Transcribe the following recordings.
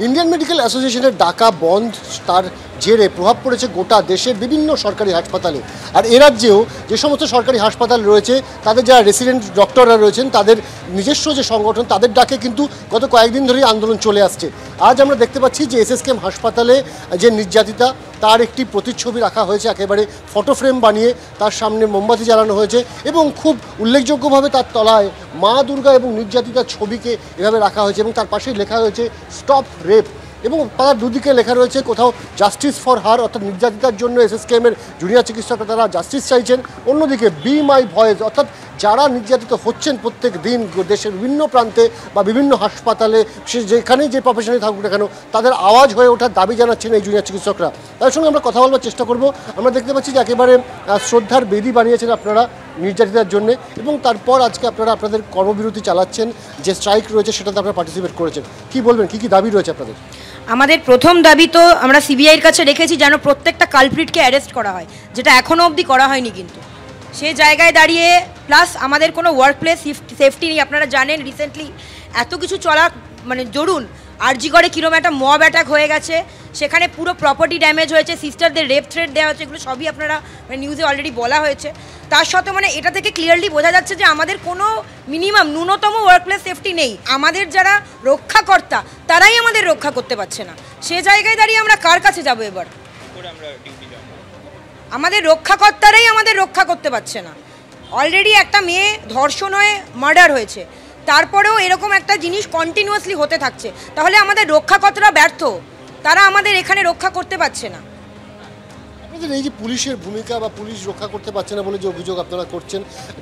Indian medical অ্যাসোসিয়েশনের ডাকা বন্ধ তার জেরে প্রভাব পড়েছে গোটা দেশের বিভিন্ন সরকারি হাসপাতালে। আর এ রাজ্যেও যে সমস্ত সরকারি হাসপাতাল রয়েছে তাদের যারা রেসিডেন্ট ডক্টররা রয়েছেন তাদের নিজস্ব যে সংগঠন তাদের ডাকে কিন্তু গত কয়েকদিন ধরেই আন্দোলন চলে আসছে। আজ আমরা দেখতে পাচ্ছি যে এসএসকেএম হাসপাতালে যে নির্যাতিতা তার একটি প্রতিচ্ছবি রাখা হয়েছে, একেবারে ফটো ফ্রেম বানিয়ে তার সামনে মোমবাতি জ্বালানো হয়েছে এবং খুব উল্লেখযোগ্যভাবে তার তলায় মা দুর্গা এবং নির্যাতিতার ছবিকে এভাবে রাখা হয়েছে এবং তার পাশেই লেখা হয়েছে স্টপ রেপ এবং তার দুদিকে লেখা রয়েছে কোথাও জাস্টিস ফর হার, অর্থাৎ নির্যাতিতার জন্য এসএসকেএমের জুনিয়র চিকিৎসকরা তারা জাস্টিস চাইছেন, অন্যদিকে বি মাই ভয়েস অর্থাৎ যারা নির্যাতিত হচ্ছেন প্রত্যেক দিন দেশের বিভিন্ন প্রান্তে বা বিভিন্ন হাসপাতালে, সে যেখানেই যে প্রফেশনে থাকুক না কেন তাদের আওয়াজ হয়ে ওঠার দাবি জানাচ্ছেন এই জুনিয়র চিকিৎসকরা। তাদের সঙ্গে আমরা কথা বলবার চেষ্টা করব। আমরা দেখতে পাচ্ছি যে একেবারে শ্রদ্ধার বেদি বানিয়েছেন আপনারা নির্যাতিতার জন্য এবং তারপর আজকে আপনারা আপনাদের কর্মবিরতি চালাচ্ছেন, যে স্ট্রাইক রয়েছে সেটাতে আপনারা পার্টিসিপেট করেছেন। কি বলবেন, কি কি দাবি রয়েছে আপনাদের? আমাদের প্রথম দাবি তো আমরা সিবিআইয়ের কাছে রেখেছি যেন প্রত্যেকটা কালপ্রিটকে অ্যারেস্ট করা হয়, যেটা এখনও অবধি করা হয়নি। কিন্তু সেই জায়গায় দাঁড়িয়ে প্লাস আমাদের কোনো ওয়ার্কপ্লেস সেফটি নেই। আপনারা জানেন রিসেন্টলি এত কিছু চলা মানে জরুন আরজি করে কিরম একটা মব অ্যাটাক হয়ে গেছে, সেখানে পুরো প্রপার্টি ড্যামেজ হয়েছে, সিস্টারদের রেপ থ্রেট দেওয়া হচ্ছে, এগুলো সবই আপনারা নিউজে অলরেডি বলা হয়েছে। তার সত্ত্বেও মানে এটা থেকে ক্লিয়ারলি বোঝা যাচ্ছে যে আমাদের কোনো মিনিমাম ন্যূনতম ওয়ার্কপ্লেস সেফটি নেই। আমাদের যারা রক্ষাকর্তা তারাই আমাদের রক্ষা করতে পারছে না। সে জায়গায় দাঁড়িয়ে আমরা কার কাছে যাব এবার? আমাদের রক্ষাকর্তারাই আমাদের রক্ষা করতে পারছে না। অলরেডি একটা মেয়ে ধর্ষণ হয়ে মার্ডার হয়েছে, তারপরেও এরকম একটা জিনিস কন্টিনিউয়াসলি হতে থাকছে। তাহলে আমাদের রক্ষাকর্তারা ব্যর্থ, তারা আমাদের এখানে রক্ষা করতে পারছে না। আপনাদের এই যে পুলিশের ভূমিকা বা পুলিশ রক্ষা করতে পারছে না বলে যে অভিযোগ আপনারা করছেন,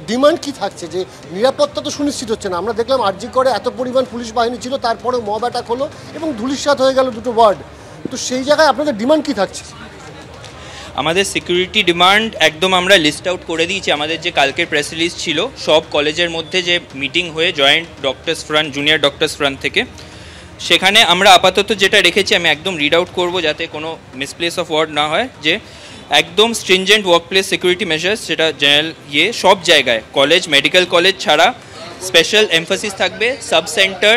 ডিমান্ড কি থাকছে? যে নিরাপত্তা তো সুনিশ্চিত হচ্ছে না। আমরা দেখলাম আরজি করে এত পরিমাণ পুলিশ বাহিনী ছিল, তারপরেও মব অ্যাটাক হলো এবং ধূলিসাৎ হয়ে গেল দুটো ওয়ার্ড। তো সেই জায়গায় আপনাদের ডিমান্ড কি থাকছে? আমাদের সিকিউরিটি ডিমান্ড একদম আমরা লিস্ট আউট করে দিয়েছি। আমাদের যে কালকের প্রেস রিলিজ ছিল সব কলেজের মধ্যে যে মিটিং হয়ে joint doctors front, junior doctors front থেকে, সেখানে আমরা আপাতত যেটা রেখেছি আমি একদম রিড আউট করবো যাতে কোনো মিসপ্লেস অফ ওয়ার্ড না হয়, যে একদম স্ট্রিনজেন্ট ওয়ার্কপ্লেস সিকিউরিটি মেজার্স, যেটা জেনারেল সব জায়গায় কলেজ, মেডিকেল কলেজ ছাড়া স্পেশাল এমফাসিস থাকবে sub centre,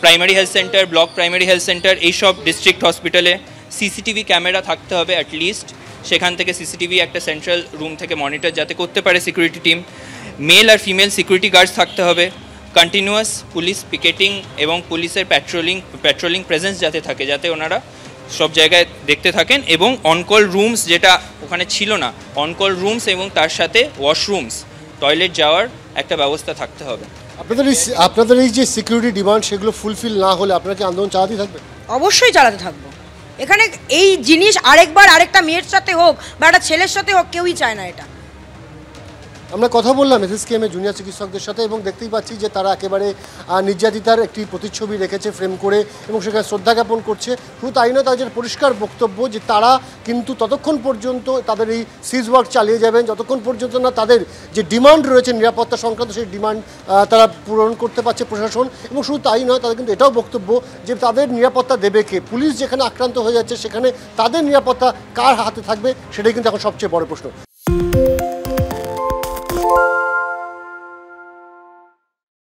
primary health centre, block primary health centre, এইসব ডিস্ট্রিক্ট হসপিটালে সিসিটিভি ক্যামেরা থাকতে হবে অ্যাটলিস্ট। সেখান থেকে সিসিটিভি একটা সেন্ট্রাল রুম থেকে মনিটর যাতে করতে পারে সিকিউরিটি টিম। মেল আর ফিমেল সিকিউরিটি গার্ডস থাকতে হবে। কন্টিনিউয়াস পুলিশ পিকেটিং এবং পুলিশের প্যাট্রোলিং প্রেজেন্স যাতে থাকে, যাতে ওনারা সব জায়গায় দেখতে থাকেন। এবং অনকল রুমস, যেটা ওখানে ছিল না, অনকল রুমস এবং তার সাথে ওয়াশরুমস, টয়লেট যাওয়ার একটা ব্যবস্থা থাকতে হবে। আপনাদের এই যে সিকিউরিটি ডিমান্ড সেগুলো ফুলফিল না হলে আপনারা কি আন্দোলন চালাতে থাকবেন? অবশ্যই চালাতে থাকবো। এখানে এই জিনিস আরেকবার আরেকটা মেয়ের সাথে হোক বা একটা ছেলের সাথে হোক, কেউই চায় না এটা। আমরা কথা বললাম এসএসকেএমের জুনিয়র চিকিৎসকদের সাথে এবং দেখতেই পাচ্ছি যে তারা একেবারে নির্যাতিতার একটি প্রতিচ্ছবি রেখেছে ফ্রেম করে এবং সেখানে শ্রদ্ধা জ্ঞাপন করছে। শুধু তাই নয়, তাদের পরিষ্কার বক্তব্য যে তারা কিন্তু ততক্ষণ পর্যন্ত তাদের এই সিজ ওয়ার্ক চালিয়ে যাবেন যতক্ষণ পর্যন্ত না তাদের যে ডিমান্ড রয়েছে নিরাপত্তা সংক্রান্ত সেই ডিমান্ড তারা পূরণ করতে পারছে প্রশাসন। এবং শুধু তাই নয়, তাদের কিন্তু এটাও বক্তব্য যে তাদের নিরাপত্তা দেবে কে? পুলিশ যেখানে আক্রান্ত হয়ে যাচ্ছে সেখানে তাদের নিরাপত্তা কার হাতে থাকবে, সেটাই কিন্তু এখন সবচেয়ে বড় প্রশ্ন।